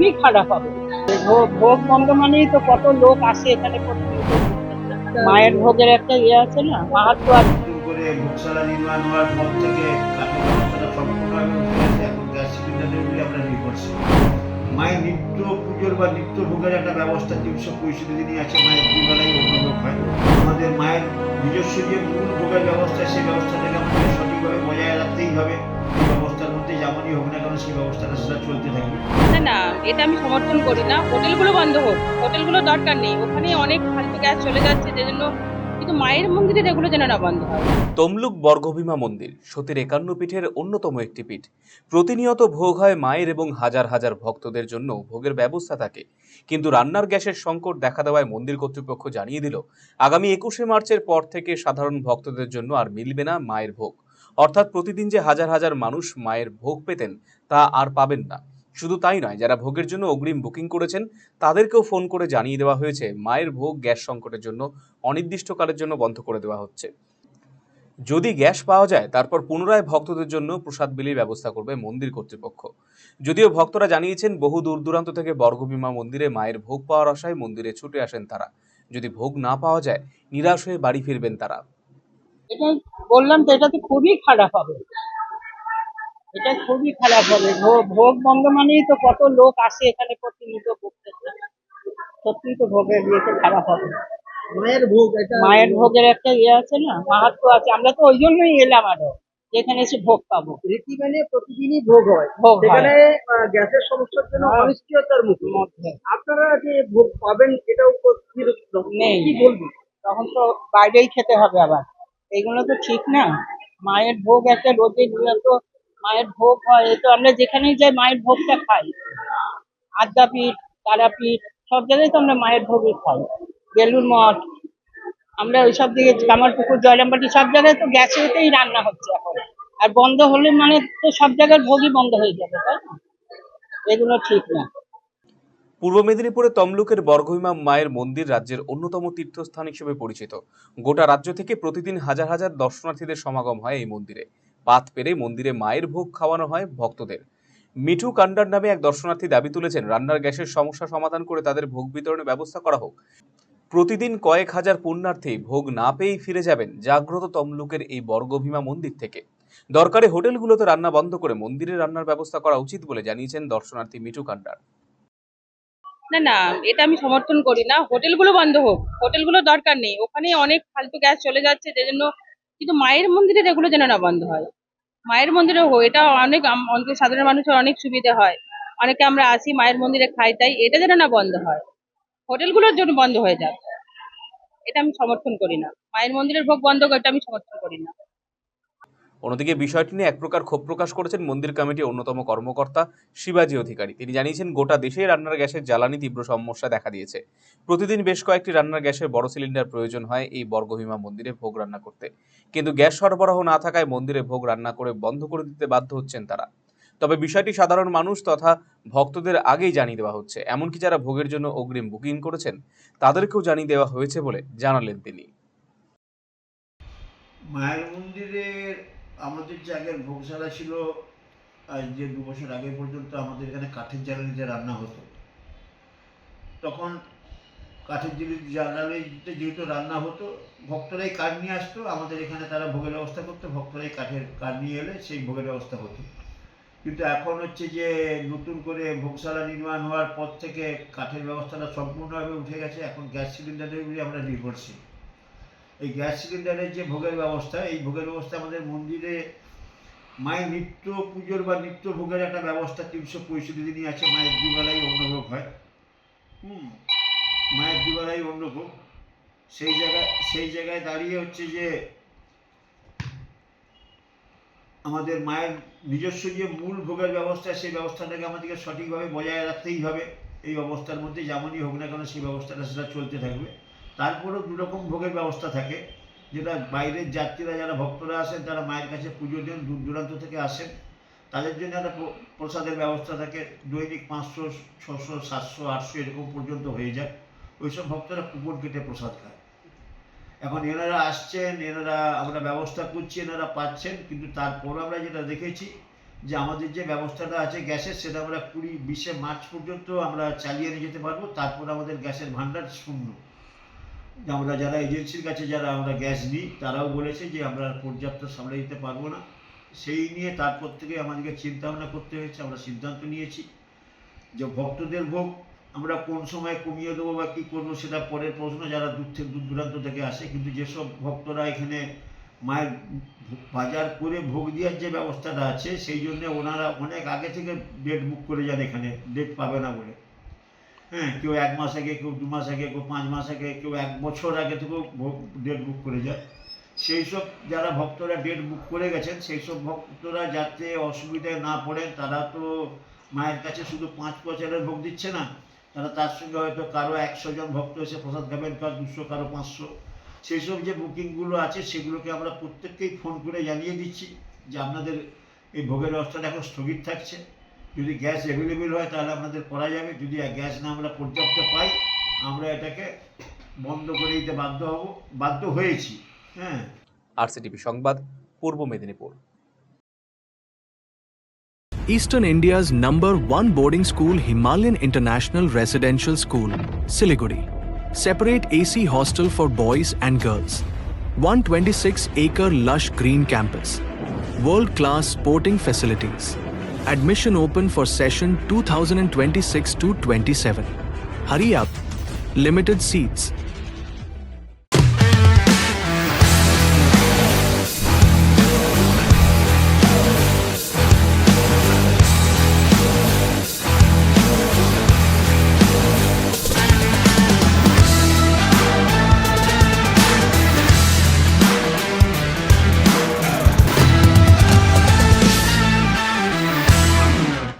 খুবই খারাপ হবে। ভোগ বন্ধ মানেই তো কত লোক আসে এখানে প্রতিনিয়ত। মায়ের ভোগের একটা ইয়ে আছে না, মাহাত্ম্য আছে। নতুন করে ভোগশালা নির্মাণ হওয়ার পর থেকে কাঠের ব্যবস্থাটা সম্পূর্ণভাবে উঠে গেছে। এখন গ্যাস সিলিন্ডারের উপরে আমরা নির্ভরশীল। মায়ের নিত্য পুজোর বা নিত্য ভোগের একটা ব্যবস্থা ৩৬৫ দিনই আছে। মায়ের দুবেলাই অন্নভোগ হয়। আমাদের মায়ের নিজস্ব যে মূল ভোগের ব্যবস্থা, সেই ব্যবস্থাটাকে আমাদের সঠিকভাবে বজায় রাখতেই হবে। এই ব্যবস্থার মধ্যে যেমনই হোক না কেন, সেই ব্যবস্থাটা সেটা চলতে থাকবে। না না, এটা আমি সমর্থন করি না। হোটেলগুলো বন্ধ হোক, হোটেলগুলো দরকার নেই, ওখানে অনেক ফালতু গ্যাস চলে যাচ্ছে যে জন্য। কিন্তু মায়ের মন্দিরে এগুলো যেন না বন্ধ হয়। তমলুক বর্গভীমা মন্দির সতীর ৫১ পীঠের অন্যতম একটি পীঠ। প্রতিনিয়ত ভোগ হয় মায়ের এবং হাজার হাজার ভক্তদের জন্য ভোগের ব্যবস্থা থাকে। কিন্তু রান্নার গ্যাসের সংকট দেখা দেওয়ায় মন্দির কর্তৃপক্ষ জানিয়ে দিল, আগামী ২১শে মার্চের পর থেকে সাধারণ ভক্তদের জন্য আর মিলবে না মায়ের ভোগ। অর্থাৎ প্রতিদিন যে হাজার হাজার মানুষ মায়ের ভোগ পেতেন তা আর পাবেন না। শুধু তাই নয়, যারা ভোগের জন্য অগ্রিম বুকিং করেছেন তাদেরকেও ফোন করে জানিয়ে দেওয়া হয়েছে মায়ের ভোগ গ্যাস সংকটের জন্য অনির্দিষ্টকালের জন্য বন্ধ করে দেওয়া হচ্ছে। যদি গ্যাস পাওয়া যায় তারপর পুনরায় ভক্তদের জন্য প্রসাদ বিলির ব্যবস্থা করবে মন্দির কর্তৃপক্ষ। যদিও ভক্তরা জানিয়েছেন, বহু দূর দূরান্ত থেকে বর্গভীমা মন্দিরে মায়ের ভোগ পাওয়ার আশায় মন্দিরে ছুটে আসেন তারা। যদি ভোগ না পাওয়া যায় নিরাশ হয়ে বাড়ি ফিরবেন তারা। এটা বললাম তো, এটা তো খুবই খারাপ হবে। এটা খুবই খারাপ হবে। ভোগ বন্ধ মানেই তো কত লোক আসে এখানে প্রতিনিয়ত ভোগ খেতে। সত্যিই তো ভোগের ইয়েতে খারাপ হবে। মায়ের ভোগ এটা মায়ের ভোগের একটা ইয়ে আছে না, মাহাত্ম্য আছে। আমরা তো ওই জন্যই এলাম আরো, যেখানে এসে ভোগ পাবো। রীতি মেনে প্রতিদিনই ভোগ হয়। ভোগ হয়। সেখানে গ্যাসের সমস্যার জন্য হ্যাঁ। অনিশ্চয়তার মুখে মধ্যে আপনারা যে ভোগ পাবেন এটাও কিরকম? নেই। কি বলবেন? তখন তো বাইরেই খেতে হবে আবার। এগুলো তো ঠিক না। মায়ের ভোগ একটা রোদে দিলে তো মায়ের ভোগ হয়। এই তো আমরা যেখানেই যাই মায়ের ভোগটা খাই। আদ্যাপীঠ, তারাপীঠ, সব জায়গায় তো আমরা মায়ের ভোগই খাই। বেলুড় মঠ, আমরা ওইসব দিকে কামারপুকুর, জয়রামবাটি, সব জায়গায় তো গ্যাসেতেই রান্না হচ্ছে এখন। আর বন্ধ হলে মানে তো সব জায়গার ভোগই বন্ধ হয়ে যাবে, তাই না? এগুলো ঠিক না। পূর্ব মেদিনীপুরে তমলুকের বর্গভীমা মায়ের মন্দির রাজ্যের অন্যতম তীর্থস্থান হিসেবে পরিচিত। গোটা রাজ্য থেকে প্রতিদিন হাজার হাজার দর্শনার্থীদের সমাগম হয় এই মন্দিরে। পাত পেরে মন্দিরে মায়ের ভোগ খাওয়ানো হয় ভক্তদের। মিঠু কান্ডার নামে এক দর্শনার্থী দাবি তুলেছেন, রান্নার গ্যাসের সমস্যা সমাধান করে তাদের ভোগ বিতরণের ব্যবস্থা করা হোক। প্রতিদিন কয়েক হাজার পুণ্যার্থী ভোগ না পেয়েই ফিরে যাবেন জাগ্রত তমলুকের এই বর্গভীমা মন্দির থেকে। দরকারে হোটেলগুলোতে রান্না বন্ধ করে মন্দিরে রান্নার ব্যবস্থা করা উচিত বলে জানিয়েছেন দর্শনার্থী মিঠু কান্ডার। না না, এটা আমি সমর্থন করি না। হোটেলগুলো বন্ধ হোক, হোটেলগুলো দরকার নেই, ওখানে অনেক ফালতু গ্যাস চলে যাচ্ছে যে জন্য। কিন্তু মায়ের মন্দিরে এগুলো যেন না বন্ধ হয়। মায়ের মন্দিরে হোক, এটা অনেক অনেক সাধারণ মানুষের অনেক সুবিধা হয়। অনেকে আমরা আসি মায়ের মন্দিরে খাই, তাই এটা যেন না বন্ধ হয়। হোটেলগুলোর জন্য বন্ধ হয়ে যাক, এটা আমি সমর্থন করি না। মায়ের মন্দিরের ভোগ বন্ধ হোক, এটা আমি সমর্থন করি না। অন্যদিকে বিষয়টি নিয়ে এক প্রকার ক্ষোভ প্রকাশ করেছেন মন্দির কমিটির অন্যতম কর্মকর্তা শিবাজি অধিকারী। তিনি জানিয়েছেন, গোটা দেশে রান্নার গ্যাসের জ্বালানি তীব্র সমস্যা দেখা দিয়েছে। প্রতিদিন বেশ কয়েকটি রান্নার গ্যাসের বড় সিলিন্ডার প্রয়োজন হয় এই বর্গভীমা মন্দিরে ভোগ রান্না করতে। কিন্তু গ্যাস সরবরাহ না থাকায় মন্দিরে ভোগ রান্না করে বন্ধ করে দিতে বাধ্য হচ্ছেন তারা। তবে বিষয়টি সাধারণ মানুষ তথা ভক্তদের আগেই জানিয়ে দেওয়া হচ্ছে। এমনকি যারা ভোগের জন্য অগ্রিম বুকিং করেছেন তাদেরকেও জানিয়ে দেওয়া হয়েছে বলে জানালেন তিনি। মায়ের মন্দিরের আমাদের যে আগের ভোগশালা ছিল, আজ যে ২ বছর আগে পর্যন্ত আমাদের এখানে কাঠের জ্বালানিতে রান্না হতো। তখন কাঠের জ্বালানিতে যেহেতু রান্না হতো, ভক্তরাই কাঠ নিয়ে আসতো আমাদের এখানে, তারা ভোগের ব্যবস্থা করতো। ভক্তরাই কাঠের কাঠ নিয়ে এলে সেই ভোগের ব্যবস্থা হতো। কিন্তু এখন হচ্ছে যে নতুন করে ভোগশালা নির্মাণ হওয়ার পর থেকে কাঠের ব্যবস্থাটা সম্পূর্ণভাবে উঠে গেছে। এখন গ্যাস সিলিন্ডারের উপরে আমরা নির্ভরশীল। এই গ্যাস সিলিন্ডারের যে ভোগের ব্যবস্থা, এই ভোগের ব্যবস্থা আমাদের মন্দিরে মায়ের নিত্য পুজোর বা নিত্য ভোগের একটা ব্যবস্থা ৩৬৫ দিনই আছে। মায়ের দুবেলাই অন্নভোগ হয়। মায়ের দুবেলাই অন্নভোগ। সেই জায়গায় দাঁড়িয়ে হচ্ছে যে আমাদের মায়ের নিজস্ব যে মূল ভোগের ব্যবস্থা, সেই ব্যবস্থাটাকে আমাদেরকে সঠিকভাবে বজায় রাখতেই হবে। এই অবস্থার মধ্যে যেমনই হোক না কেন, সেই ব্যবস্থাটা সেটা চলতে থাকবে। তারপরেও দুরকম ভোগের ব্যবস্থা থাকে, যেটা বাইরের যাত্রীরা, যারা ভক্তরা আসেন, তারা মায়ের কাছে পুজো দেন, দূর দূরান্ত থেকে আসেন, তাদের জন্য একটা প্রসাদের ব্যবস্থা থাকে। দৈনিক ৫০০, ৬০০, ৭০০, ৮০০ এরকম পর্যন্ত হয়ে যায়। ওইসব ভক্তরা কুপন কেটে প্রসাদ খায়। এখন এনারা আসছেন, আমরা ব্যবস্থা করছি, এনারা পাচ্ছেন। কিন্তু তারপর আমরা যেটা দেখেছি যে আমাদের যে ব্যবস্থাটা আছে গ্যাসের, সেটা আমরা 20 মার্চ পর্যন্ত আমরা চালিয়ে নিয়ে যেতে পারবো। তারপর আমাদের গ্যাসের ভান্ডার শূন্য। আমরা যারা এজেন্সির কাছে যারা আমরা গ্যাস নিই, তারাও বলেছে যে আমরা পর্যাপ্ত সামলে দিতে পারবো না। সেই নিয়ে তারপর থেকে আমাদেরকে চিন্তা ভাবনা করতে হয়েছে। আমরা সিদ্ধান্ত নিয়েছি যে ভক্তদের ভোগ আমরা কোন সময় কমিয়ে দেবো বা কী করবো সেটা পরের প্রশ্ন, যারা দূর দূরান্ত থেকে আসে। কিন্তু যেসব ভক্তরা এখানে মায়ের বাজার করে ভোগ দেওয়ার যে ব্যবস্থাটা আছে, সেই জন্য ওনারা অনেক আগে থেকে ডেট বুক করে যান, এখানে ডেট পাবে না বলে। হ্যাঁ, কেউ 1 মাস আগে, কেউ 2 মাস আগে, কেউ 5 মাস আগে, কেউ 1 বছর আগে থেকেও ডেট বুক করে যায়। সেই সব যারা ভক্তরা ডেট বুক করে গেছেন, সেই সব ভক্তরা যাতে অসুবিধায় না পড়েন। তারা তো মায়ের কাছে শুধু 5 বছরের ভোগ দিচ্ছে না, তারা তার সঙ্গে হয়তো কারো 100 জন ভক্ত এসে প্রসাদ খাবেন, কারো 200, কারো 500। সেই সব যে বুকিংগুলো আছে সেগুলোকে আমরা প্রত্যেককেই ফোন করে জানিয়ে দিচ্ছি যে আপনাদের এই ভোগের ব্যবস্থাটা এখন স্থগিত থাকছে। যদি গ্যাস অ্যাভেলেবেল হয় তাহলে আপনাদের করা যাবে, যদি গ্যাস না আমরা পর্যাপ্ত পাই আমরা এটাকে বন্ধ করে দিতে বাধ্য হয়েছি। হ্যাঁ। আরসিটিভি সংবাদ, পূর্ব Medinipur. Eastern India's #1 boarding school, Himalayan International Residential School, Siliguri. Separate AC hostel for boys and girls. 126-acre lush green campus. World-class sporting facilities. Admission open for session 2026 to 27. Hurry up. Limited seats.